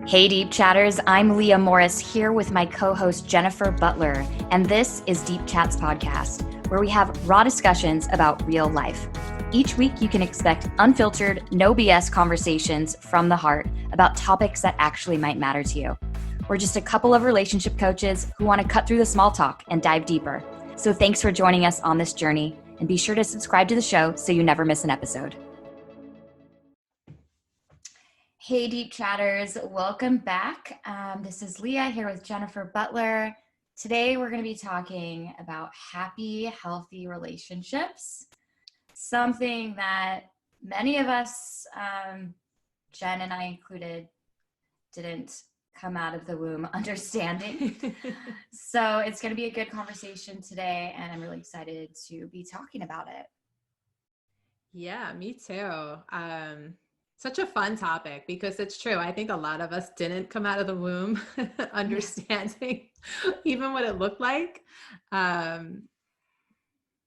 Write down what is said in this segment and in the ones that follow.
Hey Deep Chatters, I'm Leah Morris here with my co-host Jennifer Butler, and this is Deep Chats Podcast, where we have raw discussions about real life. Each week you can expect unfiltered, no BS conversations from the heart about topics that actually might matter to you. We're just a couple of relationship coaches who want to cut through the small talk and dive deeper. So thanks for joining us on this journey, and be sure to subscribe to the show so you never miss an episode. Hey Deep Chatters, welcome back. This is Leah here with Jennifer Butler. Today we're going to be talking about happy, healthy relationships. Something that many of us, Jen and I included, didn't come out of the womb understanding. So it's going to be a good conversation today, and I'm really excited to be talking about it. Yeah, me too. Such a fun topic because it's true. I think a lot of us didn't come out of the womb understanding even what it looked like.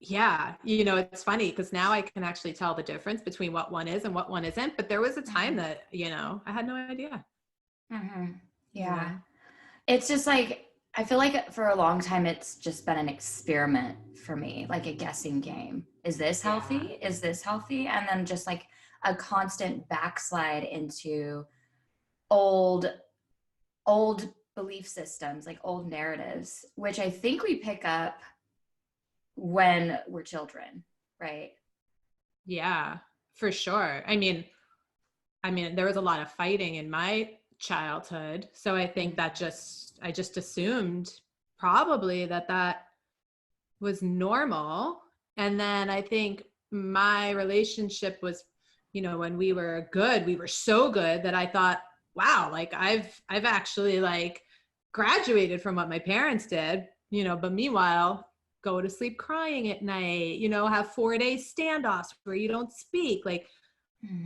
Yeah, it's funny because now I can actually tell the difference between what one is and what one isn't. But there was a time that, I had no idea. Mm-hmm. Yeah. It's just like, I feel like for a long time, it's just been an experiment for me, like a guessing game. Is this healthy? Is this healthy? And then just like a constant backslide into old belief systems, like old narratives, which I think we pick up when we're children, right? Yeah, for sure. I mean, there was a lot of fighting in my childhood. So I think that I just assumed probably that was normal. And then I think my relationship was, when we were good, we were so good that I thought, wow, like I've actually like graduated from what my parents did, but meanwhile, go to sleep crying at night, have 4-day standoffs where you don't speak. Like,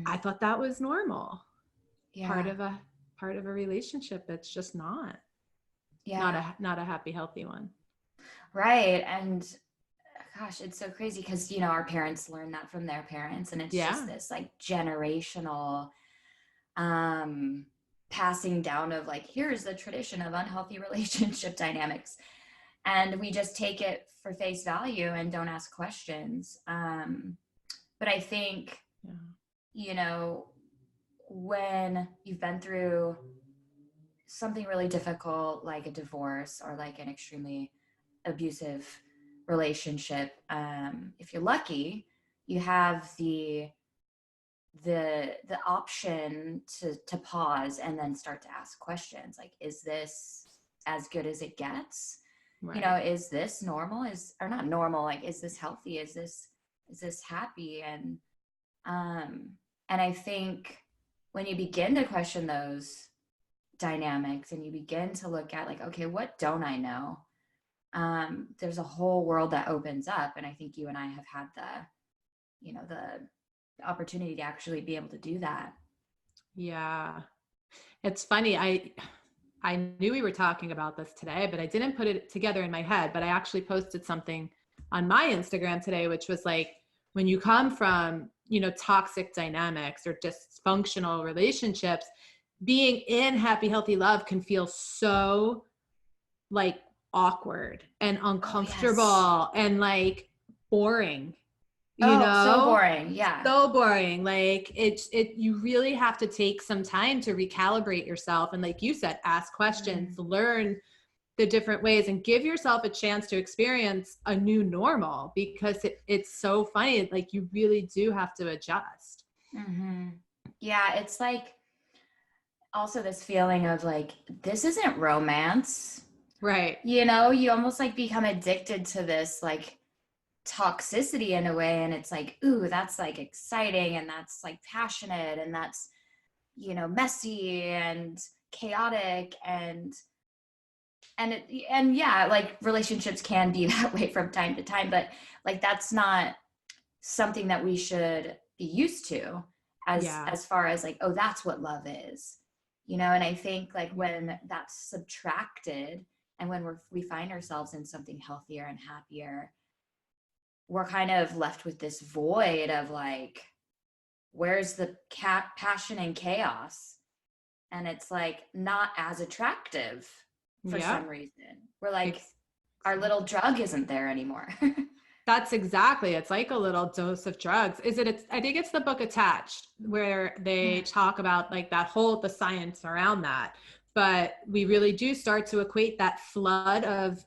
I thought that was normal. Yeah. Part of a relationship. It's just not a happy, healthy one. Right. And gosh, it's so crazy because, our parents learned that from their parents, and it's just this like generational passing down of like, here's the tradition of unhealthy relationship dynamics. And we just take it for face value and don't ask questions. But I think, when you've been through something really difficult, like a divorce or like an extremely abusive relationship, if you're lucky, you have the option to pause and then start to ask questions like, is this as good as it gets? Right. Is this normal? Or not normal, like, is this healthy? Is this happy? And I think when you begin to question those dynamics and you begin to look at like, okay, what don't I know? There's a whole world that opens up. And I think you and I have had the opportunity to actually be able to do that. Yeah. It's funny. I knew we were talking about this today, but I didn't put it together in my head, but I actually posted something on my Instagram today, which was like, when you come from, toxic dynamics or dysfunctional relationships, being in happy, healthy love can feel so like awkward and uncomfortable and like boring. So boring. Yeah. So boring. Like you really have to take some time to recalibrate yourself. And like you said, ask questions, learn the different ways, and give yourself a chance to experience a new normal, because it's so funny. Like you really do have to adjust. Mm-hmm. Yeah. It's like also this feeling of like, this isn't romance. Right. You almost like become addicted to this like toxicity in a way, and it's like, ooh, that's like exciting, and that's like passionate, and that's messy and chaotic, and yeah, like relationships can be that way from time to time, but like that's not something that we should be used to as far as like, oh, that's what love is, and I think like when that's subtracted and when we find ourselves in something healthier and happier, we're kind of left with this void of like, where's the passion and chaos? and it's like not as attractive for some reason. We're like, our little drug isn't there anymore. That's exactly. It's like a little dose of drugs. I think it's the book Attached, where they talk about like the science around that. But we really do start to equate that flood of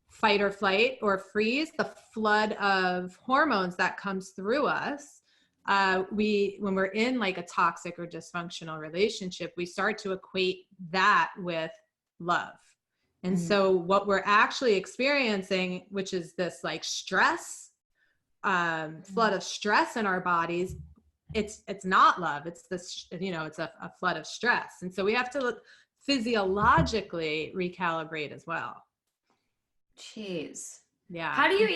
fight or flight or freeze, the flood of hormones that comes through us. When we're in like a toxic or dysfunctional relationship, we start to equate that with love. And so what we're actually experiencing, which is this like stress, flood of stress in our bodies, it's not love. It's this, it's a flood of stress. And so we have to physiologically recalibrate as well. Jeez. Yeah. How do you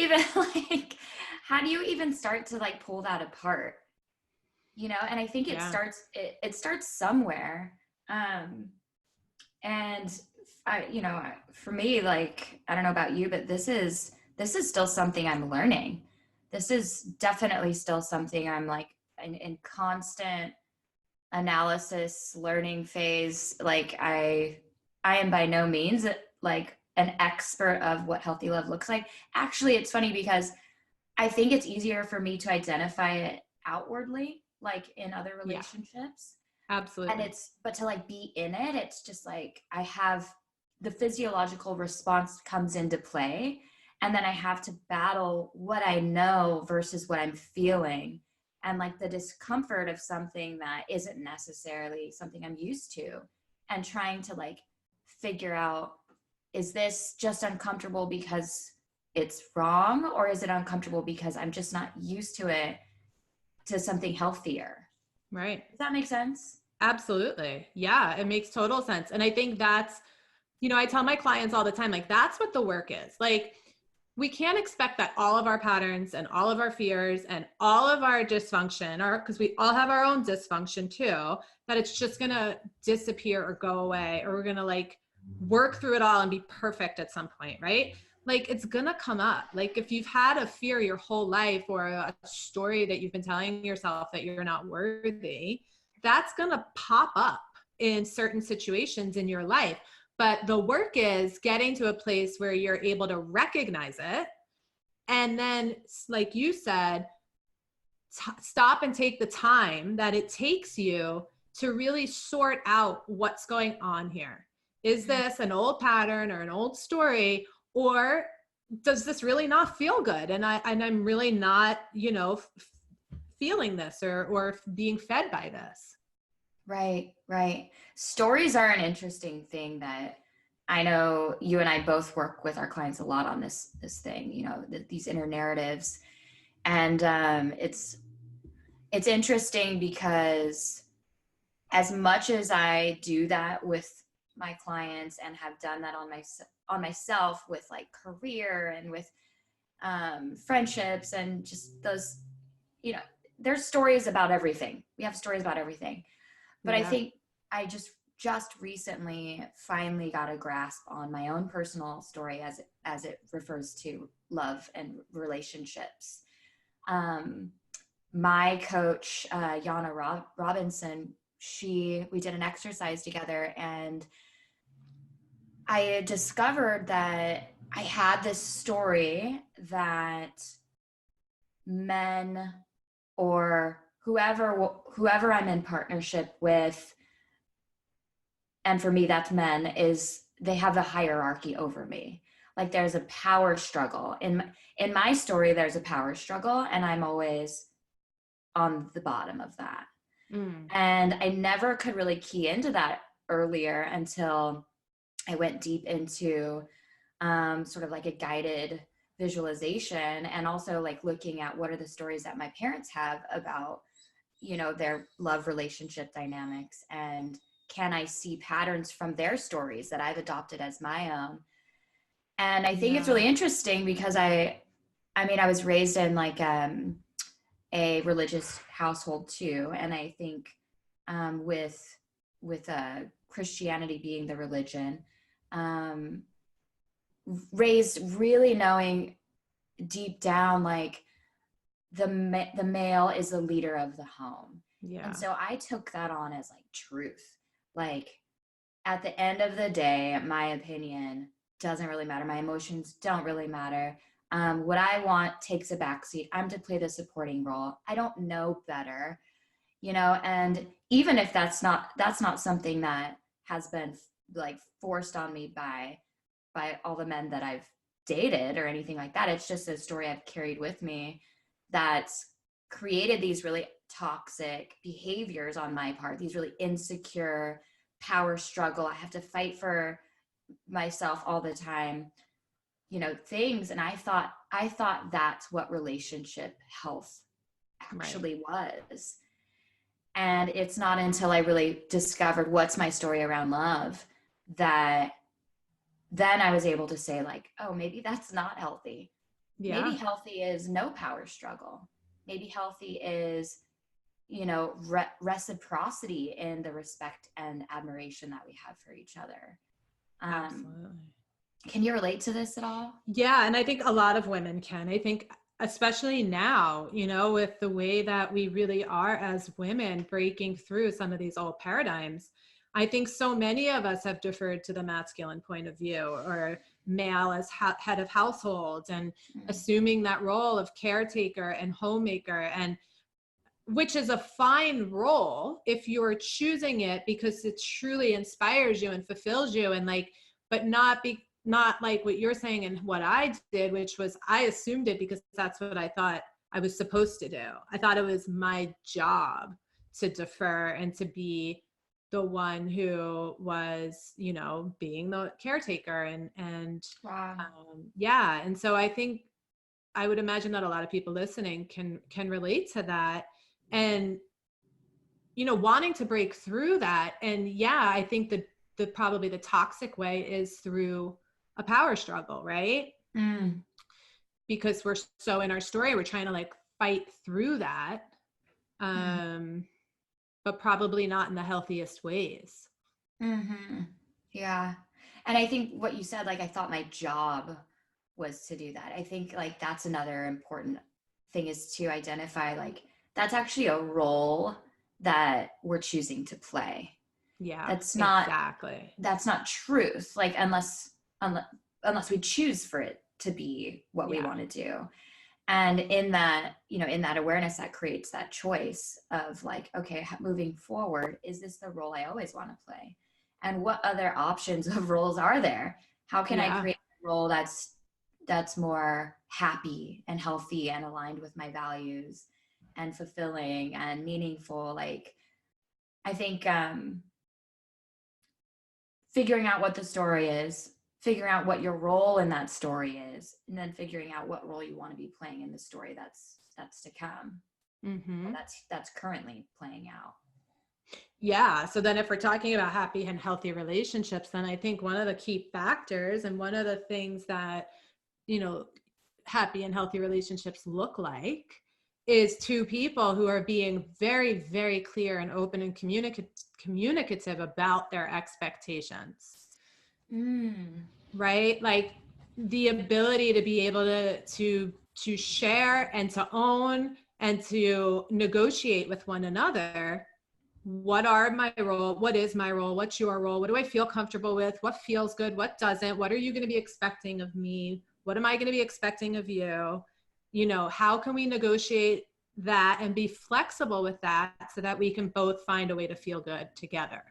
even start to like pull that apart? And I think it starts somewhere. And for me, like, I don't know about you, but this is still something I'm learning. This is definitely still something I'm like in constant analysis, learning phase. Like I am by no means like an expert of what healthy love looks like. Actually, it's funny because I think it's easier for me to identify it outwardly, like in other relationships. Absolutely. But to like be in it, it's just like I have the physiological response comes into play, and then I have to battle what I know versus what I'm feeling, and like the discomfort of something that isn't necessarily something I'm used to, and trying to like figure out, is this just uncomfortable because it's wrong, or is it uncomfortable because I'm just not used to it, to something healthier? Right. Does that make sense? Absolutely. Yeah, it makes total sense. And I think that's, I tell my clients all the time, like, that's what the work is. Like, we can't expect that all of our patterns and all of our fears and all of our dysfunction, or because we all have our own dysfunction too, that it's just going to disappear or go away, or we're going to like work through it all and be perfect at some point, right? Like, it's going to come up. Like, if you've had a fear your whole life, or a story that you've been telling yourself that you're not worthy, that's going to pop up in certain situations in your life. But the work is getting to a place where you're able to recognize it. And then, like you said, stop and take the time that it takes you to really sort out what's going on here. Is this an old pattern or an old story, or does this really not feel good? And I'm really not, feeling this or being fed by this. Right. Stories are an interesting thing that I know you and I both work with our clients a lot on this thing, these inner narratives. And it's interesting because as much as I do that with my clients and have done that on myself with like career and with friendships and just those, there's stories about everything. We have stories about everything. But I think I just recently finally got a grasp on my own personal story as it refers to love and relationships. My coach, Yana Robinson, we did an exercise together, and I discovered that I had this story that men or whoever I'm in partnership with, and for me that's men, is they have a hierarchy over me. Like there's a power struggle. In my story, there's a power struggle, and I'm always on the bottom of that. And I never could really key into that earlier until I went deep into sort of like a guided visualization, and also like looking at what are the stories that my parents have about, their love relationship dynamics, and can I see patterns from their stories that I've adopted as my own. And I think it's really interesting because I was raised in like a religious household too, and I think with Christianity being the religion, raised really knowing deep down like the male is the leader of the home. And so I took that on as like truth. like at the end of the day, my opinion doesn't really matter. My emotions don't really matter. What I want takes a backseat. I'm to play the supporting role. I don't know better, and even if that's not something that has been like forced on me by all the men that I've dated or anything like that. It's just a story I've carried with me that's created these really toxic behaviors on my part, these really insecure power struggle. I have to fight for myself all the time, things. And I thought that's what relationship health actually was. And it's not until I really discovered what's my story around love that then I was able to say, like, oh, maybe that's not healthy. Yeah. Maybe healthy is no power struggle. Maybe healthy is, reciprocity in the respect and admiration that we have for each other. Absolutely. Can you relate to this at all? Yeah. And I think a lot of women can. I think, especially now, with the way that we really are as women breaking through some of these old paradigms, I think so many of us have deferred to the masculine point of view, or male as head of household, and assuming that role of caretaker and homemaker, and which is a fine role if you're choosing it because it truly inspires you and fulfills you, and but not like what you're saying and what I did, which was I assumed it because that's what I thought I was supposed to do. I thought it was my job to defer and to be the one who was, being the caretaker and wow. Yeah. And so I think I would imagine that a lot of people listening can relate to that, and wanting to break through that. And yeah, I think the probably the toxic way is through a power struggle, right? Because we're so in our story, we're trying to fight through that, but probably not in the healthiest ways. Yeah. And I think what you said, I thought my job was to do that. I think that's another important thing, is to identify that's actually a role that we're choosing to play. Yeah, that's not exactly. That's not truth, unless we choose for it to be what we want to do. And in that awareness, that creates that choice of okay, moving forward, is this the role I always want to play? And what other options of roles are there? How can I create a role that's more happy and healthy and aligned with my values and fulfilling and meaningful? I think figuring out what the story is, figuring out what your role in that story is, and then figuring out what role you want to be playing in the story that's to come. That's currently playing out. Yeah. So then if we're talking about happy and healthy relationships, then I think one of the key factors and one of the things that, happy and healthy relationships look like is two people who are being very, very clear and open and communicative about their expectations. Right? The ability to be able to share and to own and to negotiate with one another. What are my role? What is my role? What's your role? What do I feel comfortable with? What feels good? What doesn't? What are you going to be expecting of me? What am I going to be expecting of you? How can we negotiate that and be flexible with that so that we can both find a way to feel good together?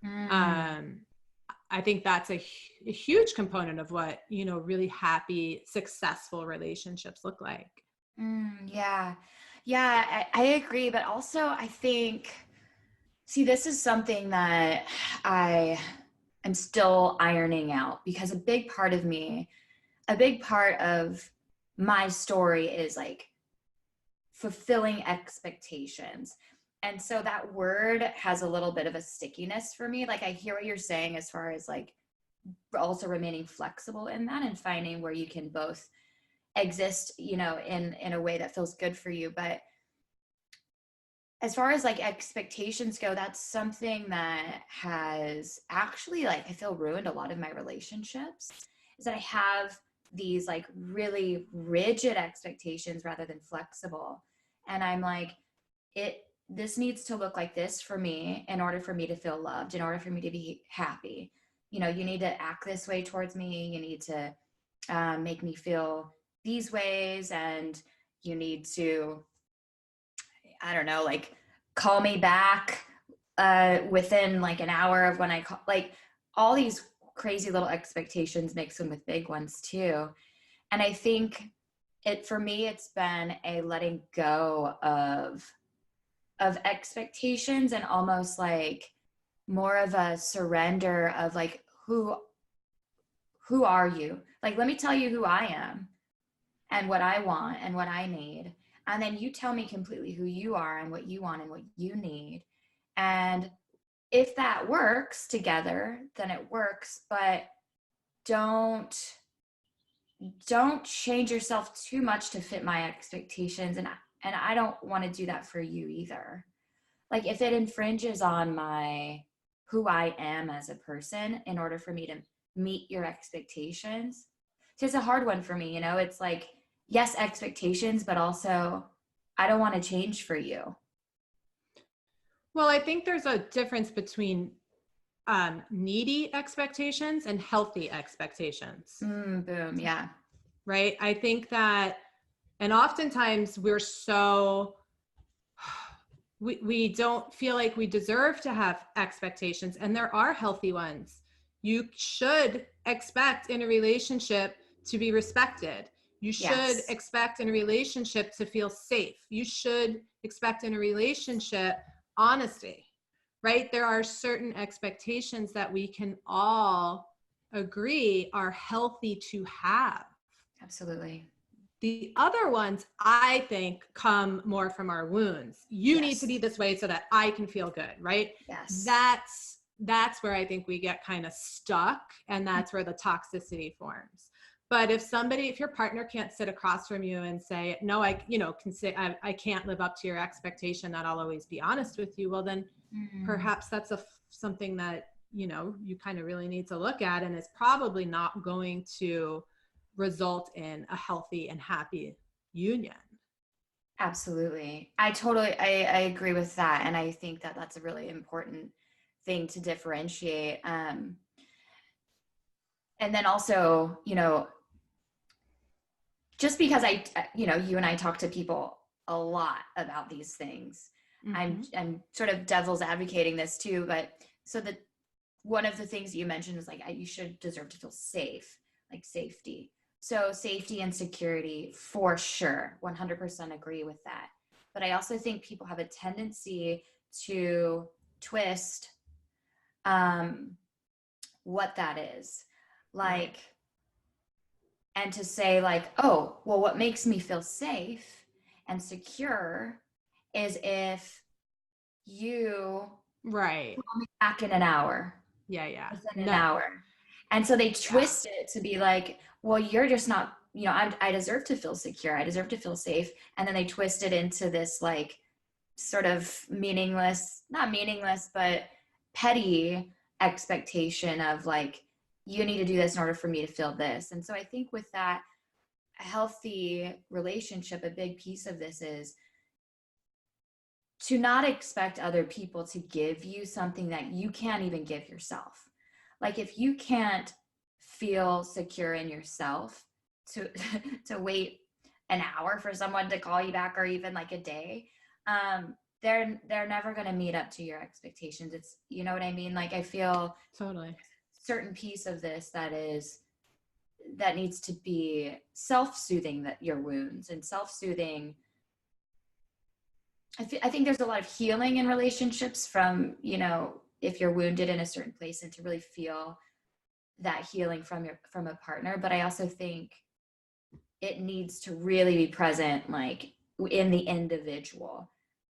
I think that's a huge component of what, really happy, successful relationships look like. Yeah. Yeah, I agree. But also I think, this is something that I am still ironing out, because a big part of my story is fulfilling expectations. And so that word has a little bit of a stickiness for me. I hear what you're saying as far as also remaining flexible in that and finding where you can both exist, in a way that feels good for you. But as far as expectations go, that's something that has actually I feel ruined a lot of my relationships, is that I have these really rigid expectations rather than flexible. And I'm this needs to look like this for me in order for me to feel loved, in order for me to be happy. You know, you need to act this way towards me. You need to make me feel these ways. And you need to, I don't know, like call me back within like an hour of when I call, like all these crazy little expectations mixed in with big ones too. And I think for me, it's been a letting go of expectations, and almost like more of a surrender of like, who are you? Like, let me tell you who I am and what I want and what I need. And then you tell me completely who you are and what you want and what you need. And if that works together, then it works, but don't change yourself too much to fit my expectations. And I don't want to do that for you either. Like if it infringes on who I am as a person in order for me to meet your expectations. So it's a hard one for me, you know, it's like, yes, expectations, but also I don't want to change for you. Well, I think there's a difference between needy expectations and healthy expectations. Boom. Yeah. Right. I think that, and oftentimes we're so, we don't feel like we deserve to have expectations, and there are healthy ones. You should expect in a relationship to be respected. You should expect in a relationship to feel safe. You should expect in a relationship honesty, right? There are certain expectations that we can all agree are healthy to have. Absolutely. The other ones, I think, come more from our wounds. You need to be this way so that I can feel good, right? Yes. That's where I think we get kind of stuck, and that's where the toxicity forms. But if your partner can't sit across from you and say, no, I can't live up to your expectation that I'll always be honest with you, well, then perhaps that's something that, you kind of really need to look at, and is probably not going to result in a healthy and happy union. Absolutely. I agree with that. And I think that that's a really important thing to differentiate. And then also, just because you and I talk to people a lot about these things, I'm sort of devil's advocating this too, but so that one of the things you mentioned is like, you should deserve to feel safe, like safety. So safety and security, for sure, 100% agree with that. But I also think people have a tendency to twist what that is. Like, and to say like, oh, well, what makes me feel safe and secure is if you call me back in an hour. Yeah. Within an hour. And so they twist it to be like, well, you're just not, I deserve to feel secure. I deserve to feel safe. And then they twist it into this like sort of not meaningless, but petty expectation of like, you need to do this in order for me to feel this. And so I think with that healthy relationship, a big piece of this is to not expect other people to give you something that you can't even give yourself. Like if you can't feel secure in yourself to wait an hour for someone to call you back, or even like a day, they're never going to meet up to your expectations. It's, you know what I mean? Like I feel totally certain piece of this that needs to be self-soothing, that your wounds and self-soothing. I think there's a lot of healing in relationships from, if you're wounded in a certain place, and to really feel that healing from a partner. But I also think it needs to really be present, like in the individual.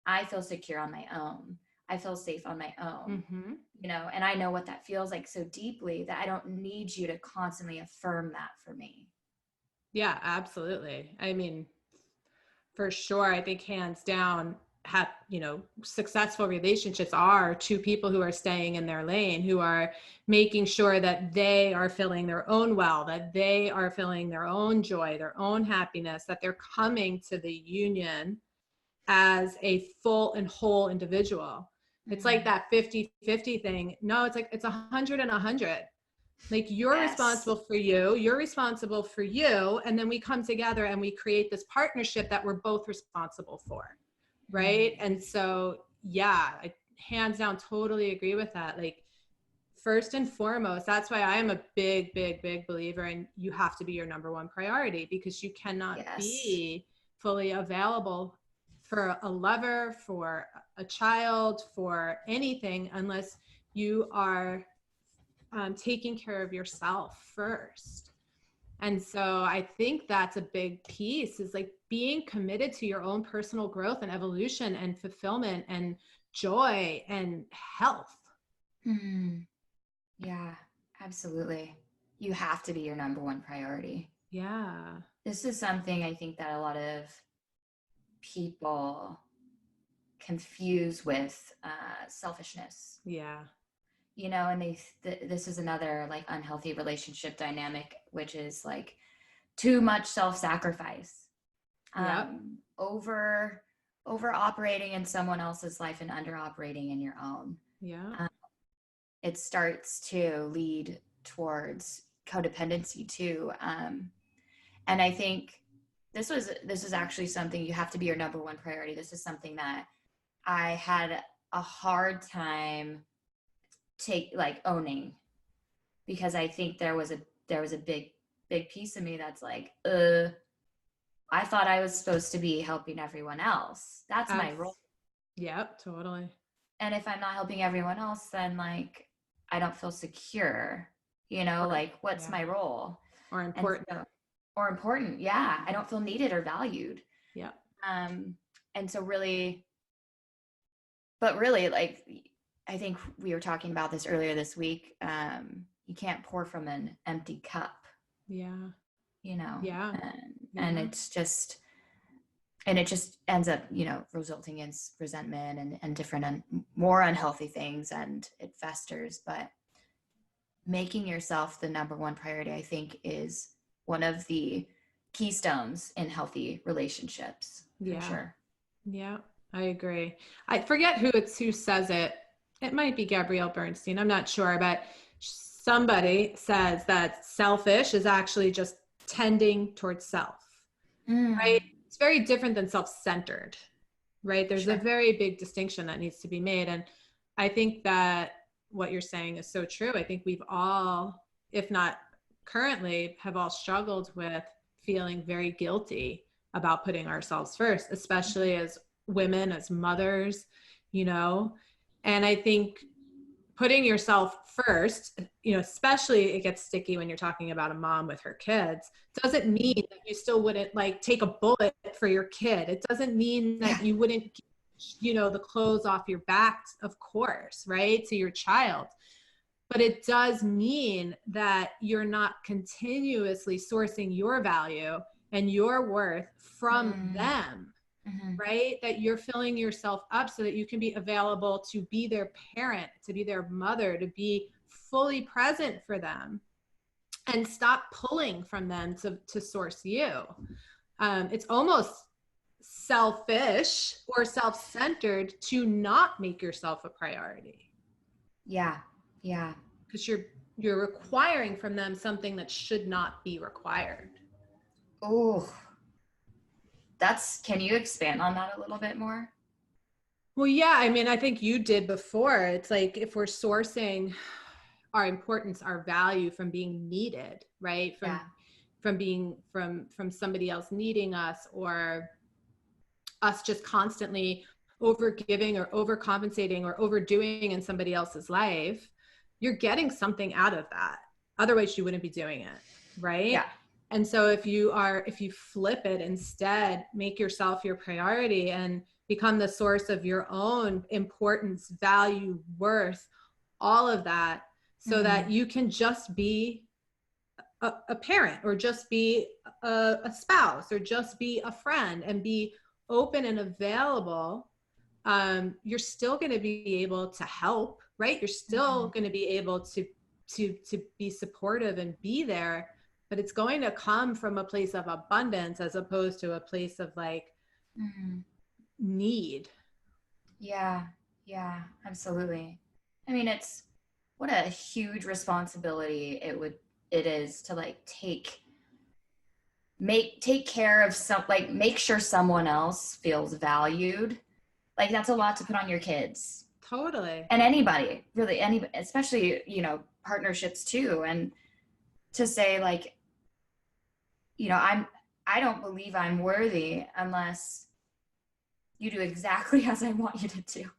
I feel secure on my own. I feel safe on my own, and I know what that feels like so deeply that I don't need you to constantly affirm that for me. Yeah, absolutely. I mean, for sure. I think hands down, successful relationships are two people who are staying in their lane, who are making sure that they are filling their own well, that they are feeling their own joy, their own happiness, that they're coming to the union as a full and whole individual. It's like that 50-50 thing. No, it's like, it's 100 and 100. Like you're responsible for you, you're responsible for you. And then we come together and we create this partnership that we're both responsible for. Right. And so, yeah, I hands down totally agree with that. Like first and foremost, that's why I am a big, big, big believer in you have to be your number one priority, because you cannot be fully available for a lover, for a child, for anything, unless you are taking care of yourself first. And so I think that's a big piece, is like being committed to your own personal growth and evolution and fulfillment and joy and health. Yeah, absolutely. You have to be your number one priority. Yeah. This is something I think that a lot of people confuse with selfishness. Yeah. You know, and this is another like unhealthy relationship dynamic, which is like too much self-sacrifice. Over operating in someone else's life and under operating in your own. Yeah. It starts to lead towards codependency too. And I think this is actually something, you have to be your number one priority. This is something that I had a hard time owning, because I think there was a big piece of me that's like, I thought I was supposed to be helping everyone else. That's my role. Yep, totally. And if I'm not helping everyone else, then like I don't feel secure, you know, like what's my role? Or important. Yeah. I don't feel needed or valued. Yeah. And so really, like, I think we were talking about this earlier this week. You can't pour from an empty cup. Yeah. You know? Yeah. And it's just, and it just ends up, you know, resulting in resentment and different more unhealthy things, and it festers. But making yourself the number one priority, I think, is one of the keystones in healthy relationships. For sure. Yeah, I agree. I forget who says it. It might be Gabrielle Bernstein. I'm not sure, but somebody says that selfish is actually just tending towards self, right? It's very different than self-centered, right? There's a very big distinction that needs to be made. And I think that what you're saying is so true. I think we've all, if not currently, have all struggled with feeling very guilty about putting ourselves first, especially as women, as mothers, you know. And I think putting yourself first, you know, especially it gets sticky when you're talking about a mom with her kids, doesn't mean that you still wouldn't like take a bullet for your kid. It doesn't mean that you wouldn't, you know, the clothes off your back, of course, right, to your child. But it does mean that you're not continuously sourcing your value and your worth from them, right? That you're filling yourself up so that you can be available to be their parent, to be their mother, to be fully present for them, and stop pulling from them to source you. It's almost selfish or self-centered to not make yourself a priority. Yeah. Because you're requiring from them something that should not be required. Oh, can you expand on that a little bit more? Well, yeah, I mean, I think you did before. It's like if we're sourcing our importance, our value from being needed, right? From somebody else needing us, or us just constantly overgiving or overcompensating or overdoing in somebody else's life, you're getting something out of that. Otherwise you wouldn't be doing it, right? Yeah. And so if you flip it, instead, make yourself your priority and become the source of your own importance, value, worth, all of that, so that you can just be a parent, or just be a spouse, or just be a friend, and be open and available. You're still going to be able to help, right? You're still going to be able to be supportive and be there, but it's going to come from a place of abundance, as opposed to a place of like need. Yeah. Yeah, absolutely. I mean, what a huge responsibility it is to like take care of like make sure someone else feels valued. Like that's a lot to put on your kids Totally. and anybody, really, anybody, especially, partnerships too. And to say like, I don't believe I'm worthy unless you do exactly as I want you to do.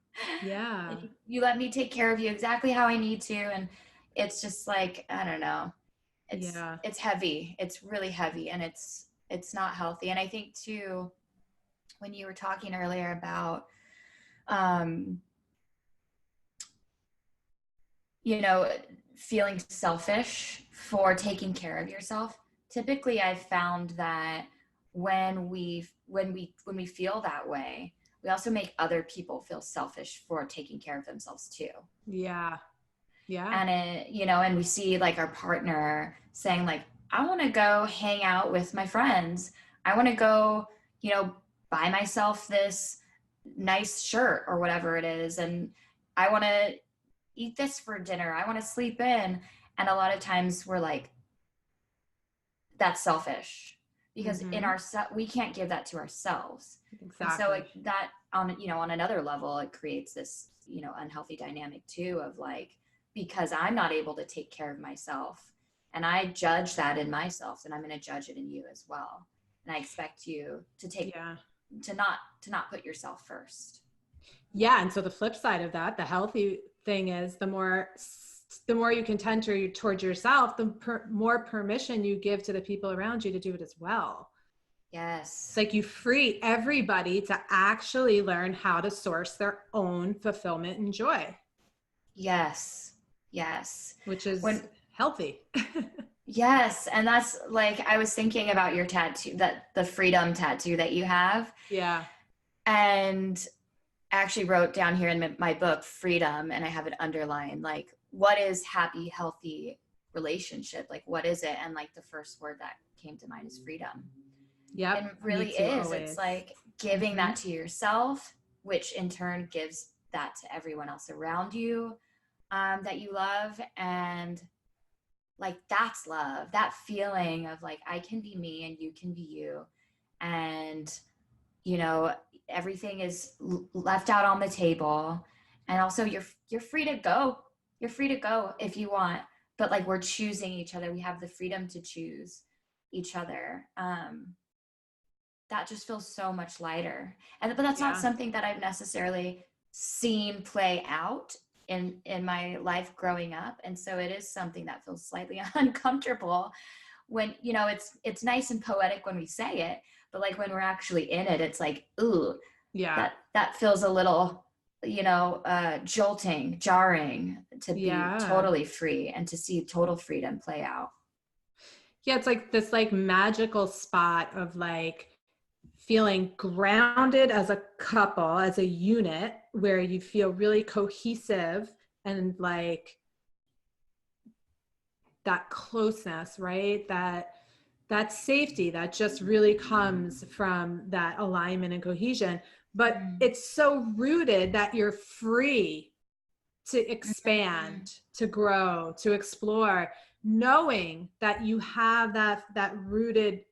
Yeah. And you let me take care of you exactly how I need to. And it's just like, I don't know. Yeah. It's heavy. It's really heavy, and it's not healthy. And I think too, when you were talking earlier about, um, you know, feeling selfish for taking care of yourself, typically I've found that when we feel that way, we also make other people feel selfish for taking care of themselves too. Yeah. Yeah. And and we see like our partner saying like, I want to go hang out with my friends. I want to go, buy myself this nice shirt or whatever it is. And I want to eat this for dinner. I want to sleep in. And a lot of times we're like, that's selfish because Mm-hmm. we can't give that to ourselves. And so Exactly. like that on another level, it creates this, unhealthy dynamic too of like, because I'm not able to take care of myself and I judge that in myself, and I'm going to judge it in you as well. And I expect you Yeah. to not put yourself first. Yeah. And so the flip side of that, the healthy thing is the more you can tender towards yourself, the more permission you give to the people around you to do it as well. It's Yes. like you free everybody to actually learn how to source their own fulfillment and joy, Yes. Yes. which is When healthy. Yes, and that's like I was thinking about your tattoo, that the freedom tattoo that you have, Yeah. and I actually wrote down here in my book freedom, and I have it underlined like, what is happy, healthy relationship? Like what is it? And like the first word that came to mind is freedom. And Yep. it Me really too. is. It's Always. like giving Mm-hmm. that to yourself, which in turn gives that to everyone else around you, that you love. And like that's love, that feeling of like I can be me and you can be you. And you know everything is left out on the table. And also you're free to go. You're free to go if you want, but like we're choosing each other. We have the freedom to choose each other. That just feels so much lighter. And but that's not Yeah. something that I've necessarily seen play out in my life growing up. And so it is something that feels slightly uncomfortable when, it's nice and poetic when we say it, but like when we're actually in it, it's like, ooh, Yeah. that feels a little, jolting, jarring to be Yeah. totally free and to see total freedom play out. Yeah. It's like this like magical spot of like feeling grounded as a couple, as a unit, where you feel really cohesive and like that closeness, right? That safety that just really comes from that alignment and cohesion. But Mm. it's so rooted that you're free to Mm-hmm. expand, to grow, to explore, knowing that you have that rooted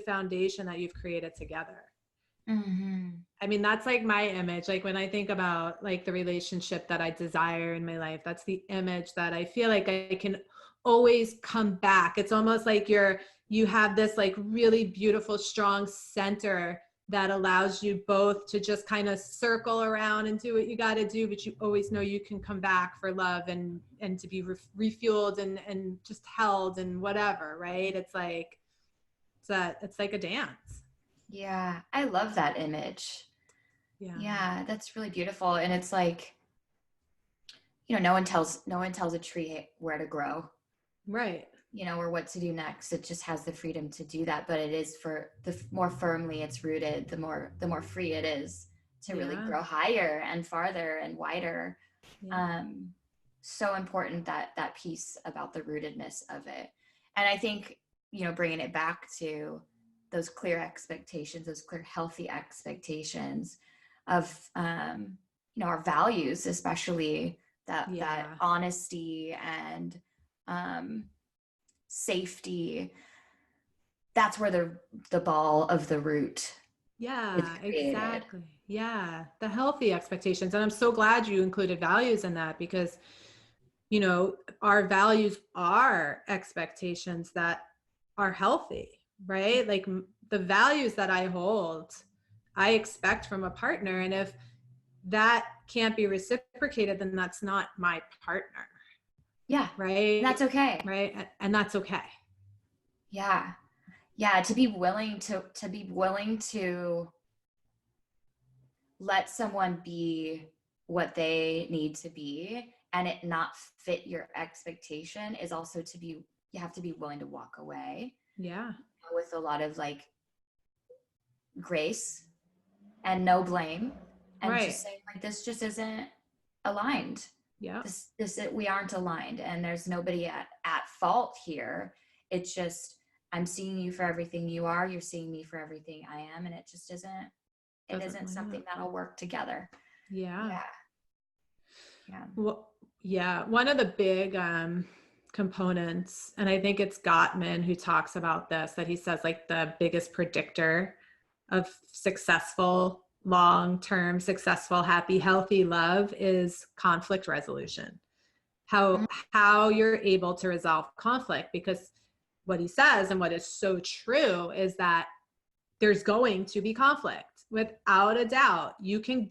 foundation that you've created together. Mm-hmm. I mean, that's like my image. Like when I think about like the relationship that I desire in my life, that's the image that I feel like I can always come back. It's almost like you have this like really beautiful, strong center that allows you both to just kind of circle around and do what you got to do, but you always know you can come back for love and to be refueled and just held and whatever, right? It's like a dance. Yeah, I love that image. Yeah. Yeah, that's really beautiful. And it's like, no one tells a tree where to grow, Right. or what to do next. It just has the freedom to do that. But it is, for the more firmly it's rooted, the more free it is to really Yeah. grow higher and farther and wider. Yeah. Um, so important, that piece about the rootedness of it. And I think, bringing it back to those clear expectations, those clear, healthy expectations of, our values, especially that honesty and safety. That's where the ball of the root is created. Exactly. Yeah, the healthy expectations. And I'm so glad you included values in that, because our values are expectations that are healthy, right? Like the values that I hold, I expect from a partner. And if that can't be reciprocated, then that's not my partner. Yeah. Right. That's okay. Right. And that's okay. Yeah. Yeah. To be willing to let someone be what they need to be and it not fit your expectation is also you have to be willing to walk away. Yeah. With a lot of like grace and no blame, and just saying like, this just isn't aligned. Yeah. We aren't aligned, and there's nobody at fault here. It's just, I'm seeing you for everything you are. You're seeing me for everything I am. And it just isn't something that'll work together. Yeah. Yeah. Well, yeah. One of the big components, and I think it's Gottman who talks about this, that he says like the biggest predictor of successful, long-term, successful, happy, healthy love is conflict resolution. How you're able to resolve conflict, because what he says, and what is so true, is that there's going to be conflict without a doubt. You can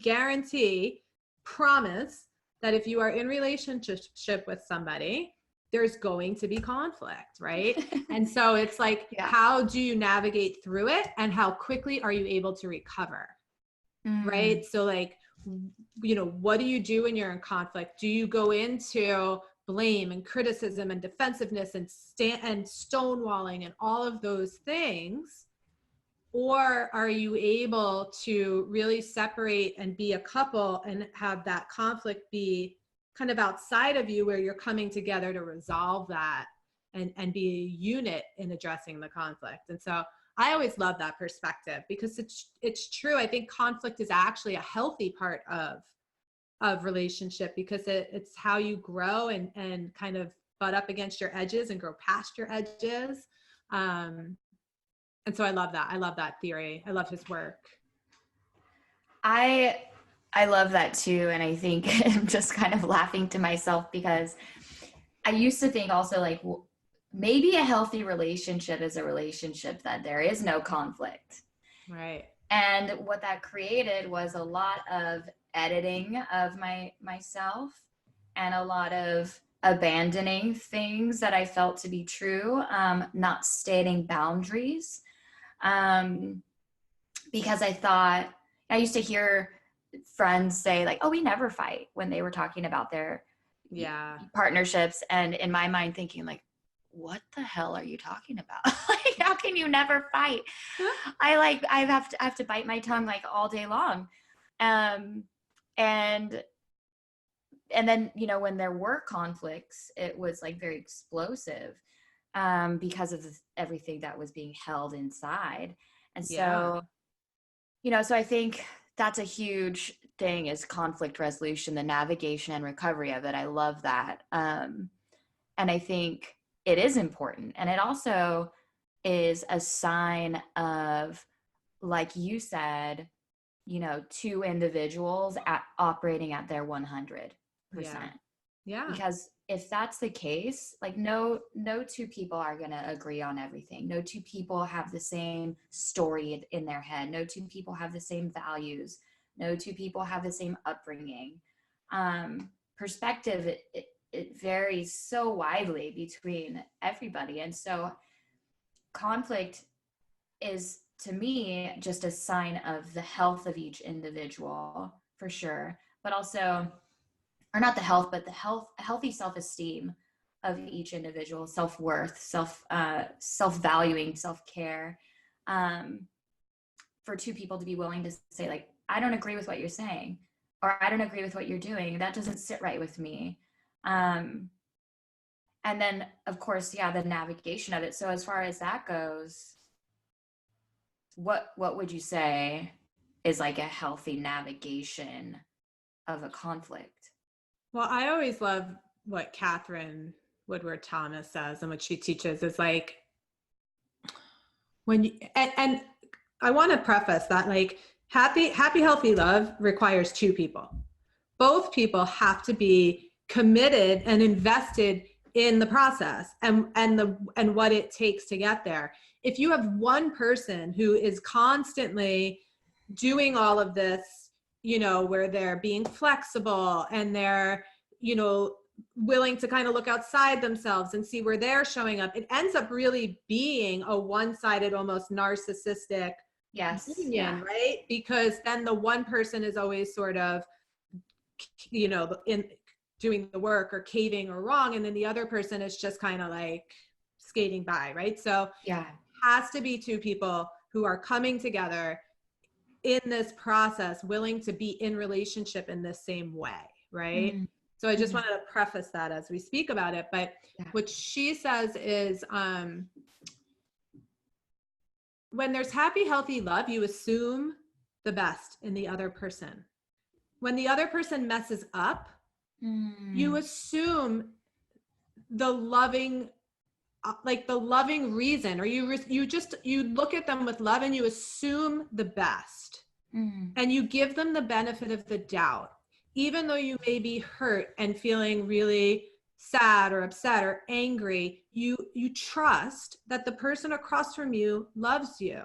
promise that if you are in relationship with somebody, there's going to be conflict, right? And so it's like, how do you navigate through it, and how quickly are you able to recover? Right? So like, what do you do when you're in conflict? Do you go into blame and criticism and defensiveness and stonewalling and all of those things? Or are you able to really separate and be a couple and have that conflict be kind of outside of you, where you're coming together to resolve that and be a unit in addressing the conflict? And so I always love that perspective, because it's true. I think conflict is actually a healthy part of relationship, because it's how you grow and kind of butt up against your edges and grow past your edges. And so I love that. I love that theory. I love his work. I love that too. And I think I'm just kind of laughing to myself, because I used to think also like, well, maybe a healthy relationship is a relationship that there is no conflict. Right. And what that created was a lot of editing of myself, and a lot of abandoning things that I felt to be true, not stating boundaries. Because I used to hear friends say like, oh, we never fight, when they were talking about their partnerships. And in my mind thinking like, what the hell are you talking about? Like, how can you never fight? I have to bite my tongue like all day long. And then, when there were conflicts, it was like very explosive, because of everything that was being held inside. And so, so I think that's a huge thing, is conflict resolution, the navigation and recovery of it. I love that. And I think it is important. And it also is a sign of, like you said, two individuals operating at their 100%. Yeah. Because if that's the case, like no two people are going to agree on everything. No two people have the same story in their head. No two people have the same values. No two people have the same upbringing. Perspective, it varies so widely between everybody. And so conflict is, to me, just a sign of the health of each individual, for sure. But also, or not the health, but healthy self-esteem of each individual, self-worth, self-valuing, self-care, for two people to be willing to say like, I don't agree with what you're saying, or I don't agree with what you're doing. That doesn't sit right with me. And then of course, the navigation of it. So as far as that goes, what would you say is like a healthy navigation of a conflict? Well, I always love what Catherine Woodward Thomas says and what she teaches is like when you, and I want to preface that like happy, healthy love requires two people. Both people have to be committed and invested in the process and what it takes to get there. If you have one person who is constantly doing all of this, where they're being flexible and they're, willing to kind of look outside themselves and see where they're showing up, it ends up really being a one-sided, almost narcissistic union, right? Because then the one person is always sort of, in doing the work or caving or wrong, and then the other person is just kind of like skating by, right? So it has to be two people who are coming together in this process, willing to be in relationship in the same way, right? Mm-hmm. So I just wanted to preface that as we speak about it. But what she says is when there's happy, healthy love, you assume the best in the other person. When the other person messes up, you assume the loving reason, or you look at them with love and you assume the best, and you give them the benefit of the doubt, even though you may be hurt and feeling really sad or upset or angry. You trust that the person across from you loves you,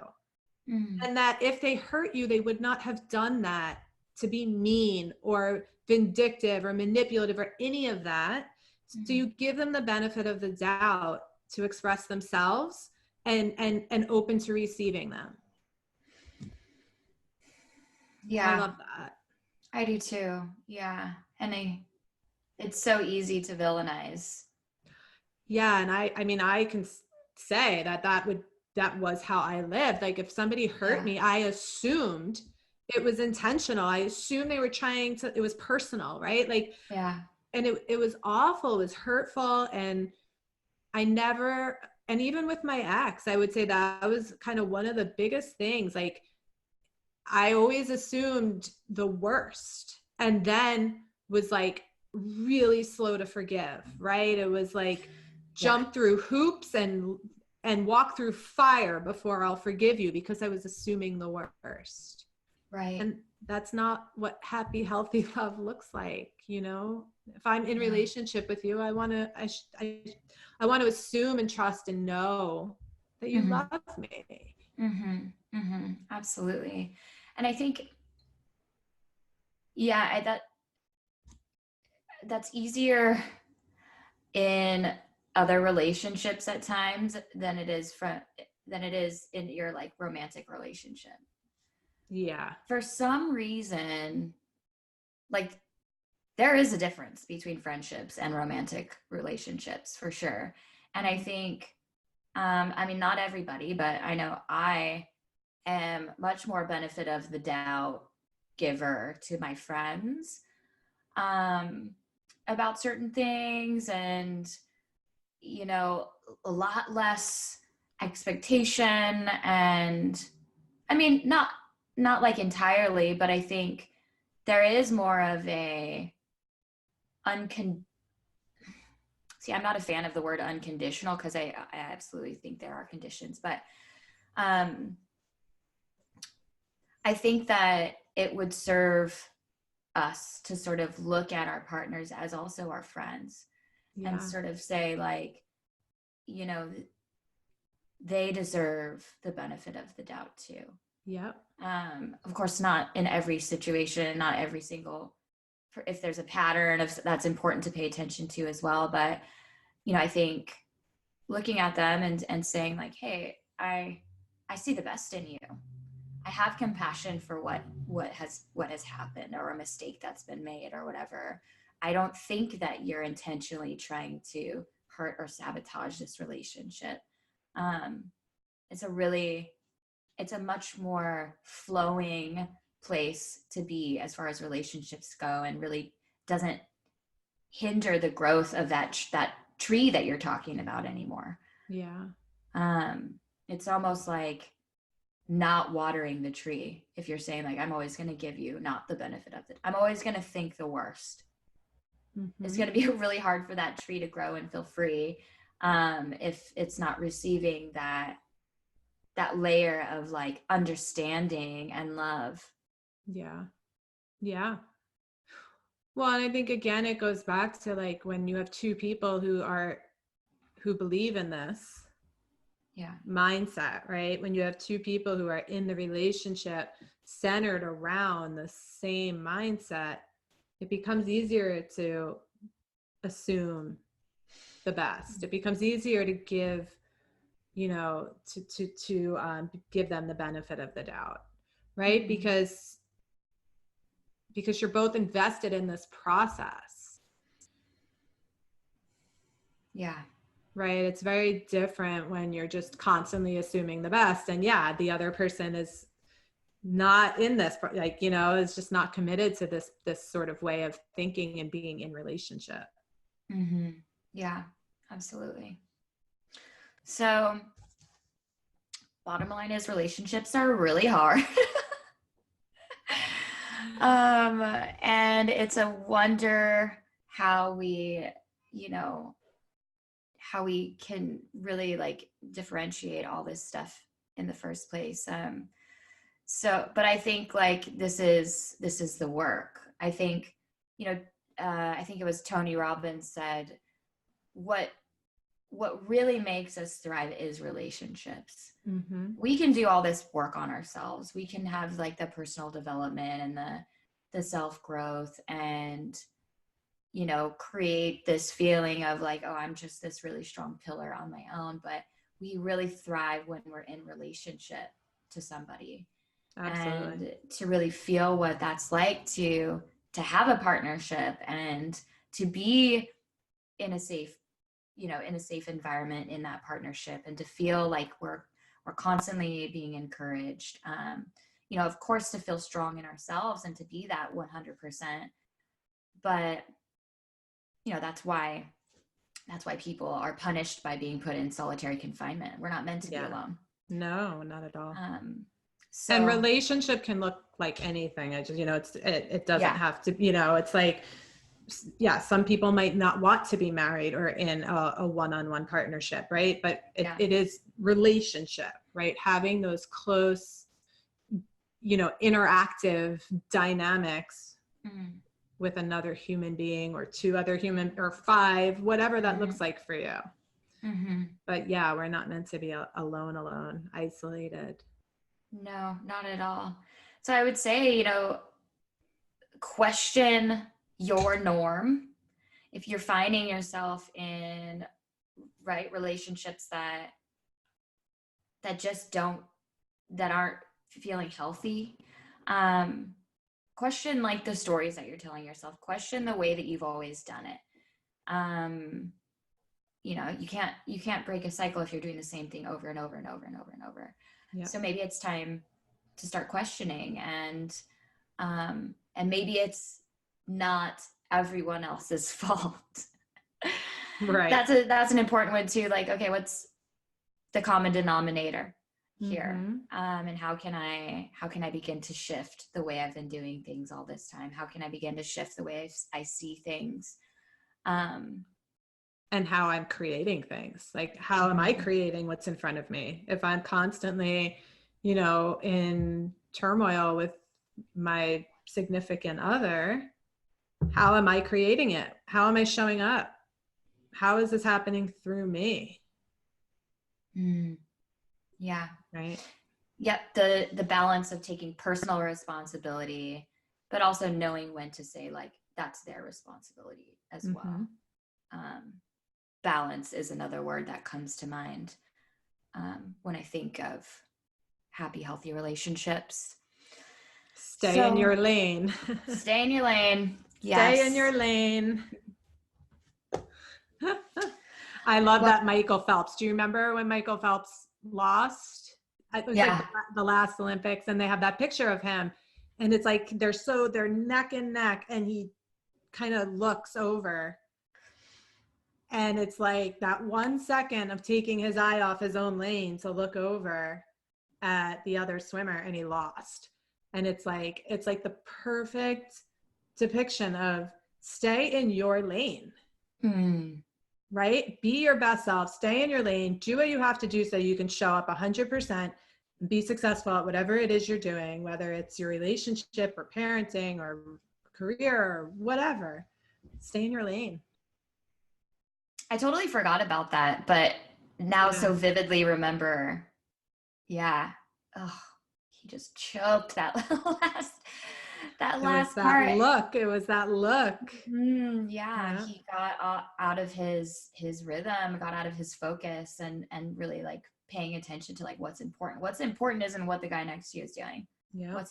and that if they hurt you, they would not have done that to be mean or vindictive or manipulative or any of that. So you give them the benefit of the doubt to express themselves and open to receiving them. Yeah. I love that. I do too. Yeah. And it's so easy to villainize. Yeah. And I mean, I can say that was how I lived. Like if somebody hurt me, I assumed it was intentional. I assumed they were trying to, it was personal, right? Like, and it was awful. It was hurtful. And and even with my ex, I would say that was kind of one of the biggest things. Like I always assumed the worst and then was like really slow to forgive, right? It was like jump through hoops and walk through fire before I'll forgive you, because I was assuming the worst. Right. And that's not what happy, healthy love looks like. If I'm in relationship with you, I want to assume and trust and know that you love me. Absolutely. And I think, that's easier in other relationships at times than it is in your like romantic relationship. Yeah. For some reason, like there is a difference between friendships and romantic relationships for sure. And I think, not everybody, but I know I am much more benefit of the doubt giver to my friends about certain things, and, a lot less expectation. And not like entirely, but I think there is more of a See, I'm not a fan of the word unconditional, because I absolutely think there are conditions, but I think that it would serve us to sort of look at our partners as also our friends, and sort of say like, they deserve the benefit of the doubt too. Yep. Of course, not in every situation, not every single, if there's a pattern of that's important to pay attention to as well. But, I think looking at them and saying like, hey, I see the best in you. I have compassion for what has happened, or a mistake that's been made or whatever. I don't think that you're intentionally trying to hurt or sabotage this relationship. It's a much more flowing place to be as far as relationships go, and really doesn't hinder the growth of that tree that you're talking about anymore. Yeah. It's almost like not watering the tree. If you're saying like, I'm always going to give you not the benefit of it, I'm always going to think the worst. It's going to be really hard for that tree to grow and feel free if it's not receiving that layer of like understanding and love. Yeah. Yeah. Well, and I think again, it goes back to like when you have two people who believe in this mindset, right? When you have two people who are in the relationship centered around the same mindset, it becomes easier to assume the best. It becomes easier to give, you know, to give them the benefit of the doubt, right? Mm-hmm. Because you're both invested in this process. Yeah. Right. It's very different when you're just constantly assuming the best. And yeah, the other person is not in this, like, you know, is just not committed to this sort of way of thinking and being in relationship. Mm-hmm. Yeah, absolutely. So bottom line is relationships are really hard. And it's a wonder how we, you know, how we can really like differentiate all this stuff in the first place. So, but I think like this is the work. I think, you know, I think it was Tony Robbins said, what really makes us thrive is relationships. Mm-hmm. We can do all this work on ourselves. We can have like the personal development and the self-growth and, you know, create this feeling of like, oh, I'm just this really strong pillar on my own. But we really thrive when we're in relationship to somebody. Absolutely. And to really feel what that's like to have a partnership and to be in a safe, you know, in a safe environment in that partnership, and to feel like we're constantly being encouraged. You know, of course, to feel strong in ourselves and to be that 100%. But, you know, that's why people are punished by being put in solitary confinement. We're not meant to be alone. No, not at all. And relationship can look like anything. I just, you know, it doesn't have to, you know, it's like, yeah, some people might not want to be married or in a one-on-one partnership, right? But it is relationship, right? Having those close, you know, interactive dynamics with another human being or two other human or five, whatever that looks like for you. Mm-hmm. But yeah, we're not meant to be alone, isolated. No, not at all. So I would say, you know, question your norm. If you're finding yourself in relationships that aren't feeling healthy, question like the stories that you're telling yourself. Question the way that you've always done it. You know, you can't break a cycle if you're doing the same thing over and over and over and over and over. Yep. So maybe it's time to start questioning, and maybe it's not everyone else's fault. Right. That's an important one too. Like, okay, what's the common denominator here? Mm-hmm. And how can I begin to shift the way I've been doing things all this time? How can I begin to shift the way I see things? And how I'm creating things. Like, how am I creating what's in front of me? If I'm constantly, you know, in turmoil with my significant other, how am I creating it? How am I showing up? How is this happening through me? Yeah. Right. Yep. The balance of taking personal responsibility, but also knowing when to say like, that's their responsibility as well. Balance is another word that comes to mind when I think of happy, healthy relationships. Stay in your lane. Stay in your lane. Yes. Stay in your lane. I love that Michael Phelps. Do you remember when Michael Phelps lost? It was like the last Olympics, and they have that picture of him, and it's like they're neck and neck, and he kind of looks over. And it's like that 1 second of taking his eye off his own lane to look over at the other swimmer and he lost. And it's like the perfect depiction of stay in your lane, right? Be your best self, stay in your lane, do what you have to do so you can show up 100%, and be successful at whatever it is you're doing, whether it's your relationship or parenting or career or whatever. Stay in your lane. I totally forgot about that, but now so vividly remember. Yeah. Oh, he just choked that last part. It was that look. Yeah. He got out of his rhythm, got out of his focus, and really like paying attention to like what's important. What's important isn't what the guy next to you is doing. Yeah.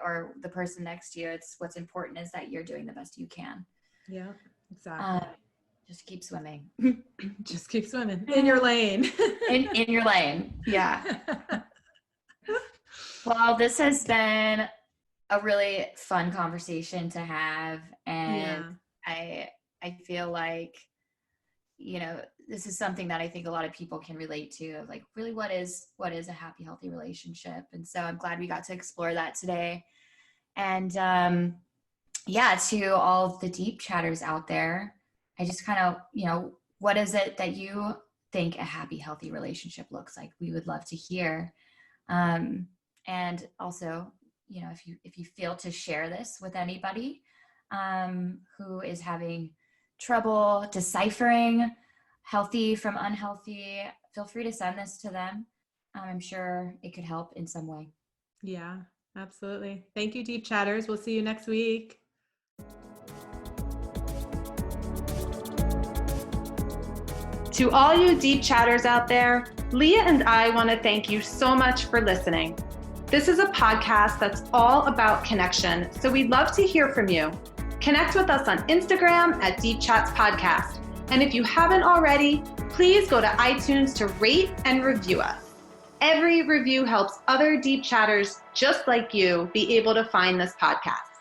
Or the person next to you. It's what's important is that you're doing the best you can. Yeah, exactly. Just keep swimming. Just keep swimming in your lane. in your lane. Yeah. Well, this has been a really fun conversation to have. And I feel like, you know, this is something that I think a lot of people can relate to, of like, really what is a happy, healthy relationship. And so I'm glad we got to explore that today. And to all the deep chatters out there, I just kind of, you know, what is it that you think a happy, healthy relationship looks like? We would love to hear. And also, you know, if you feel to share this with anybody who is having trouble deciphering healthy from unhealthy, feel free to send this to them. I'm sure it could help in some way. Yeah, absolutely. Thank you, Deep Chatters. We'll see you next week. To all you deep chatters out there, Leah and I want to thank you so much for listening. This is a podcast that's all about connection, so we'd love to hear from you. Connect with us on Instagram at Deep Chats Podcast. And if you haven't already, please go to iTunes to rate and review us. Every review helps other deep chatters just like you be able to find this podcast.